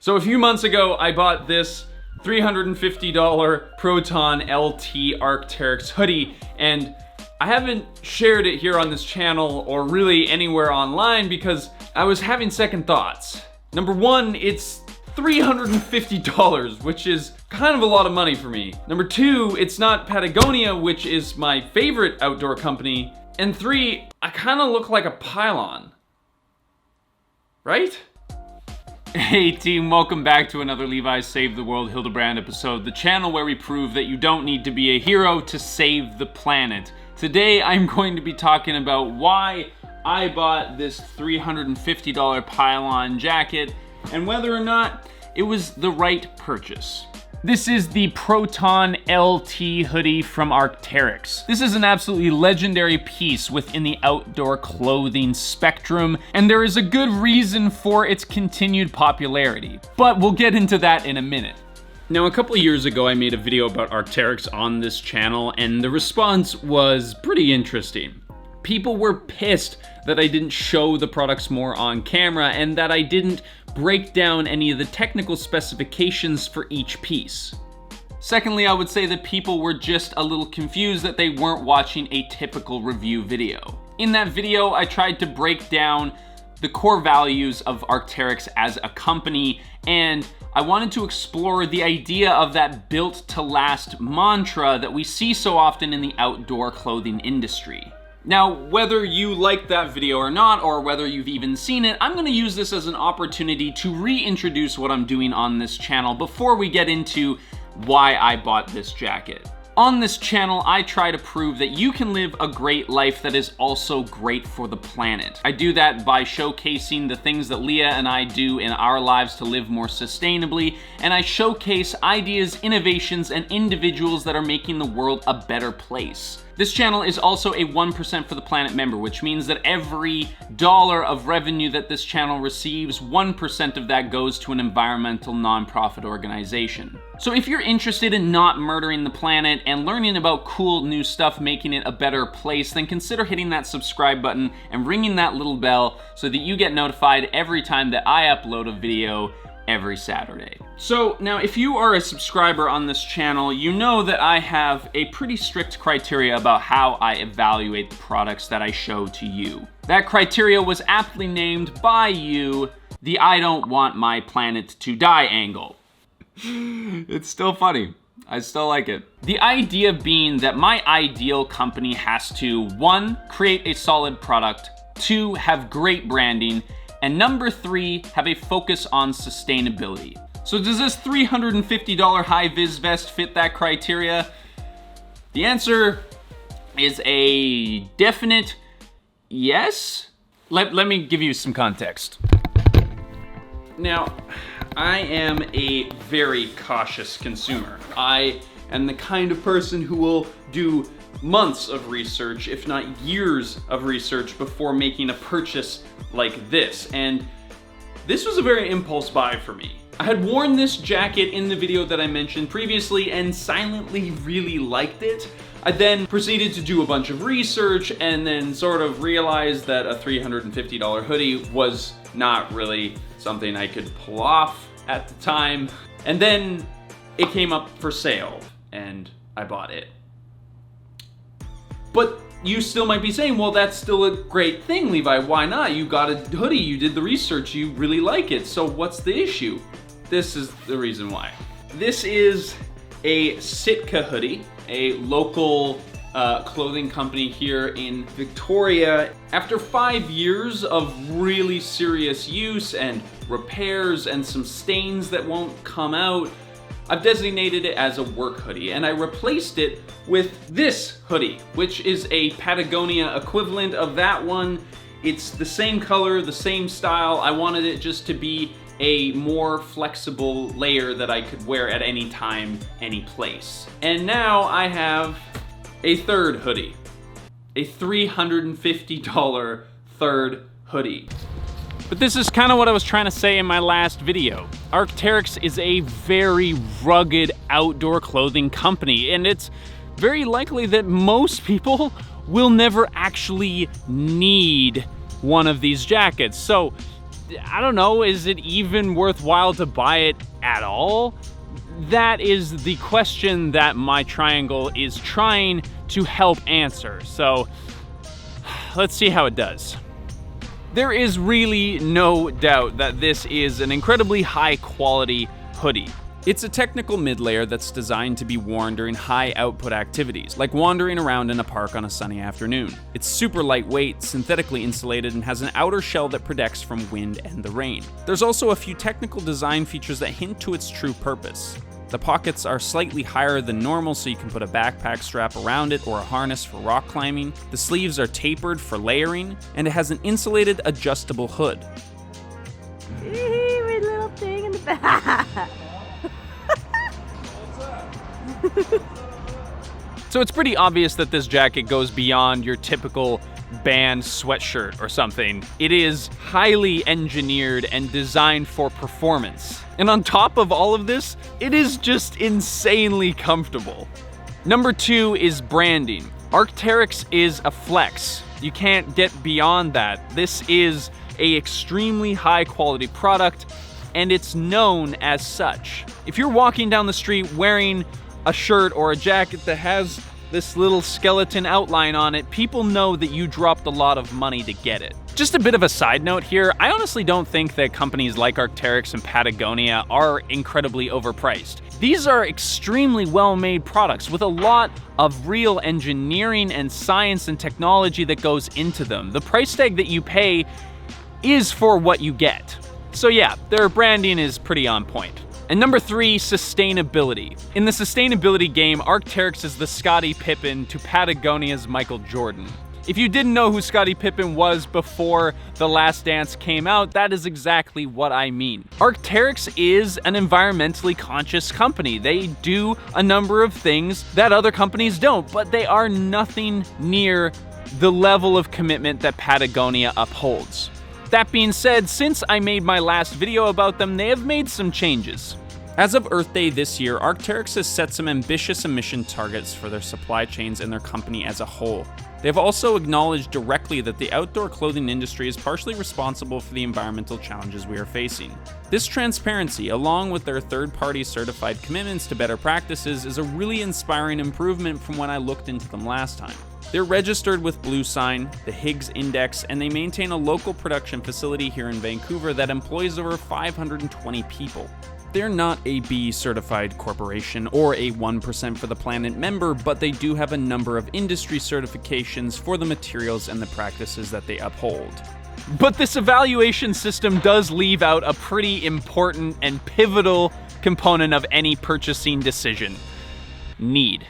So a few months ago, I bought this $350 Proton LT Arcteryx hoodie, and I haven't shared it here on this channel or really anywhere online because I was having second thoughts. Number one, it's $350, which is kind of a lot of money for me. Number two, it's not Patagonia, which is my favorite outdoor company. And three, I kind of look like a pylon. Right? Hey team, welcome back to another Levi's Save the World Hildebrand episode, the channel where we prove that you don't need to be a hero to save the planet. Today I'm going to be talking about why I bought this $350 pylon jacket and whether or not it was the right purchase. This is the Proton LT hoodie from Arcteryx. This is an absolutely legendary piece within the outdoor clothing spectrum, and there is a good reason for its continued popularity. But we'll get into that in a minute. Now, a couple years ago, I made a video about Arcteryx on this channel, and the response was pretty interesting. People were pissed that I didn't show the products more on camera and that I didn't break down any of the technical specifications for each piece. Secondly, I would say that people were just a little confused that they weren't watching a typical review video. In that video, I tried to break down the core values of Arcteryx as a company, and I wanted to explore the idea of that built to last mantra that we see so often in the outdoor clothing industry. Now, whether you liked that video or not, or whether you've even seen it, I'm gonna use this as an opportunity to reintroduce what I'm doing on this channel before we get into why I bought this jacket. On this channel, I try to prove that you can live a great life that is also great for the planet. I do that by showcasing the things that Leah and I do in our lives to live more sustainably, and I showcase ideas, innovations, and individuals that are making the world a better place. This channel is also a 1% for the Planet member, which means that every dollar of revenue that this channel receives, 1% of that goes to an environmental nonprofit organization. So if you're interested in not murdering the planet and learning about cool new stuff making it a better place, then consider hitting that subscribe button and ringing that little bell so that you get notified every time that I upload a video every Saturday. So now, if you are a subscriber on this channel, you know that I have a pretty strict criteria about how I evaluate the products that I show to you. That criteria was aptly named by you the I don't want my planet to die angle. It's still funny. I still like it. The idea being that my ideal company has to, 1, create a solid product, 2, have great branding, and number 3, have a focus on sustainability. So does this $350 high-vis vest fit that criteria? The answer is a definite yes. Let me give you some context. Now, I am a very cautious consumer. I am the kind of person who will do months of research, if not years of research, before making a purchase like this. And this was a very impulse buy for me. I had worn this jacket in the video that I mentioned previously and silently really liked it. I then proceeded to do a bunch of research and then sort of realized that a $350 hoodie was not really something I could pull off at the time. And then it came up for sale and I bought it. But you still might be saying, well, that's still a great thing, Levi. Why not? You got a hoodie, you did the research, you really like it. So what's the issue? This is the reason why. This is a Sitka hoodie, a local clothing company here in Victoria. After 5 years of really serious use and repairs and some stains that won't come out, I've designated it as a work hoodie, and I replaced it with this hoodie, which is a Patagonia equivalent of that one. It's the same color, the same style. I wanted it just to be a more flexible layer that I could wear at any time, any place. And now I have a third hoodie, a $350 third hoodie. But this is kind of what I was trying to say in my last video. Arcteryx is a very rugged outdoor clothing company, and it's very likely that most people will never actually need one of these jackets. So I don't know, is it even worthwhile to buy it at all? That is the question that my triangle is trying to help answer. So let's see how it does. There is really no doubt that this is an incredibly high quality hoodie. It's a technical mid-layer that's designed to be worn during high output activities, like wandering around in a park on a sunny afternoon. It's super lightweight, synthetically insulated, and has an outer shell that protects from wind and the rain. There's also a few technical design features that hint to its true purpose. The pockets are slightly higher than normal, so you can put a backpack strap around it or a harness for rock climbing. The sleeves are tapered for layering, and it has an insulated adjustable hood. Weird little thing in the back. So it's pretty obvious that this jacket goes beyond your typical band sweatshirt or something. It is highly engineered and designed for performance. And on top of all of this, it is just insanely comfortable. Number 2 is branding. Arcteryx is a flex. You can't get beyond that. This is an extremely high quality product, and it's known as such. If you're walking down the street wearing a shirt or a jacket that has this little skeleton outline on it, people know that you dropped a lot of money to get it. Just a bit of a side note here, I honestly don't think that companies like Arcteryx and Patagonia are incredibly overpriced. These are extremely well-made products with a lot of real engineering and science and technology that goes into them. The price tag that you pay is for what you get. So yeah, their branding is pretty on point. And number 3, sustainability. In the sustainability game, Arcteryx is the Scottie Pippen to Patagonia's Michael Jordan. If you didn't know who Scottie Pippen was before The Last Dance came out, that is exactly what I mean. Arcteryx is an environmentally conscious company. They do a number of things that other companies don't, but they are nothing near the level of commitment that Patagonia upholds. That being said, since I made my last video about them, they have made some changes. As of Earth Day this year, Arcteryx has set some ambitious emission targets for their supply chains and their company as a whole. They have also acknowledged directly that the outdoor clothing industry is partially responsible for the environmental challenges we are facing. This transparency, along with their third-party certified commitments to better practices, is a really inspiring improvement from when I looked into them last time. They're registered with BlueSign, the Higgs Index, and they maintain a local production facility here in Vancouver that employs over 520 people. They're not a B-certified corporation or a 1% for the Planet member, but they do have a number of industry certifications for the materials and the practices that they uphold. But this evaluation system does leave out a pretty important and pivotal component of any purchasing decision: need.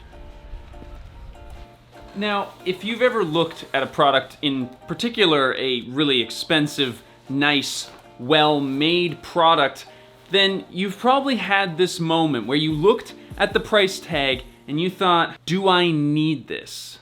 Now, if you've ever looked at a product, in particular a really expensive, nice, well-made product, then you've probably had this moment where you looked at the price tag and you thought, do I need this?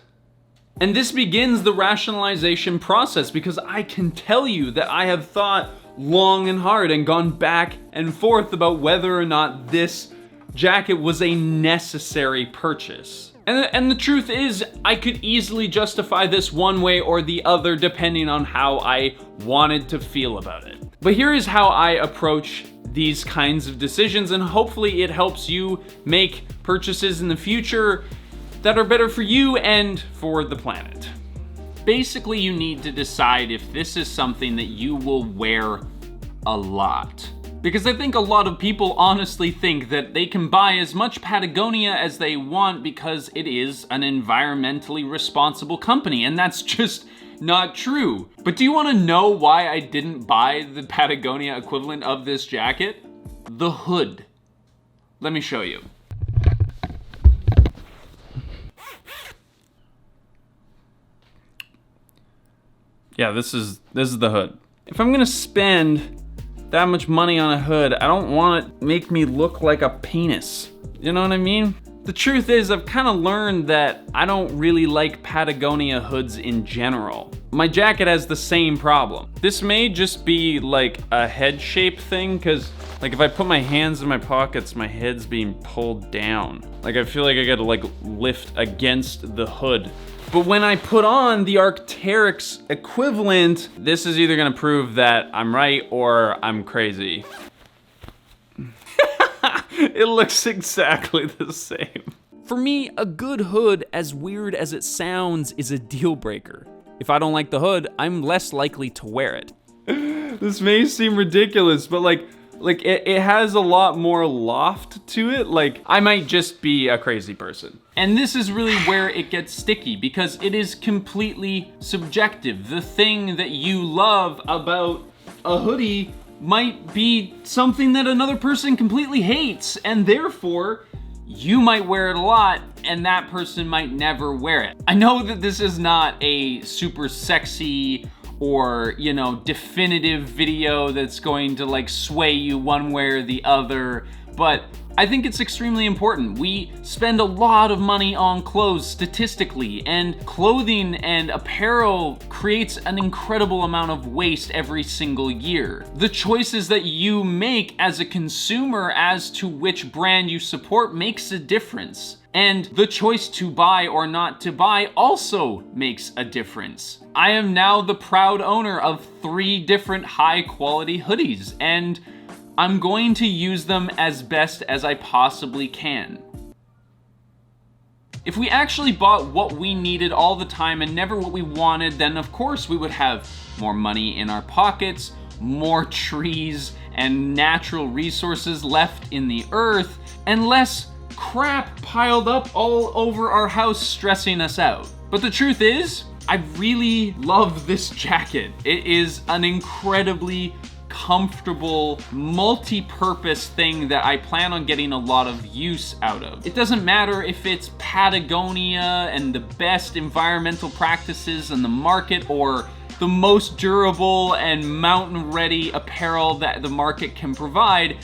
And this begins the rationalization process, because I can tell you that I have thought long and hard and gone back and forth about whether or not this jacket was a necessary purchase. And the truth is, I could easily justify this one way or the other depending on how I wanted to feel about it. But here is how I approach these kinds of decisions, and hopefully it helps you make purchases in the future that are better for you and for the planet. Basically, you need to decide if this is something that you will wear a lot. Because I think a lot of people honestly think that they can buy as much Patagonia as they want because it is an environmentally responsible company, and that's just not true. But do you want to know why I didn't buy the Patagonia equivalent of this jacket? The hood. Let me show you. Yeah, this is the hood. If I'm gonna spend that much money on a hood, I don't want it to make me look like a penis. You know what I mean? The truth is, I've kind of learned that I don't really like Patagonia hoods in general. My jacket has the same problem. This may just be like a head shape thing, because like if I put my hands in my pockets, my head's being pulled down. Like I feel like I gotta like lift against the hood But when I put on the Arcteryx equivalent, this is either gonna prove that I'm right or I'm crazy. It looks exactly the same. For me, a good hood, as weird as it sounds, is a deal breaker. If I don't like the hood, I'm less likely to wear it. This may seem ridiculous, but like it has a lot more loft to it. Like, I might just be a crazy person. And this is really where it gets sticky, because it is completely subjective. The thing that you love about a hoodie might be something that another person completely hates, and therefore you might wear it a lot and that person might never wear it. I know that this is not a super sexy or, you know, definitive video that's going to like sway you one way or the other, but I think it's extremely important. We spend a lot of money on clothes statistically, and clothing and apparel creates an incredible amount of waste every single year. The choices that you make as a consumer as to which brand you support makes a difference. And the choice to buy or not to buy also makes a difference. I am now the proud owner of 3 different high quality hoodies, and I'm going to use them as best as I possibly can. If we actually bought what we needed all the time and never what we wanted, then of course we would have more money in our pockets, more trees and natural resources left in the earth, and less crap piled up all over our house stressing us out. But the truth is, I really love this jacket. It is an incredibly comfortable, multi-purpose thing that I plan on getting a lot of use out of. It doesn't matter if it's Patagonia and the best environmental practices in the market, or the most durable and mountain-ready apparel that the market can provide.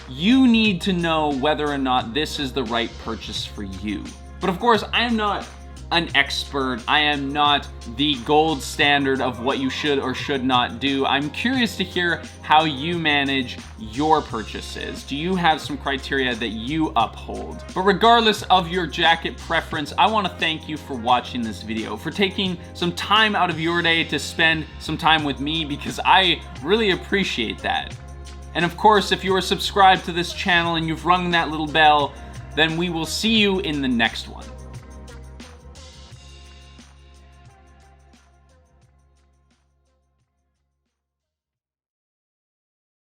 You need to know whether or not this is the right purchase for you. But of course, I am not an expert. I am not the gold standard of what you should or should not do. I'm curious to hear how you manage your purchases. Do you have some criteria that you uphold? But regardless of your jacket preference, I want to thank you for watching this video, for taking some time out of your day to spend some time with me, because I really appreciate that. And of course, if you are subscribed to this channel and you've rung that little bell, then we will see you in the next one.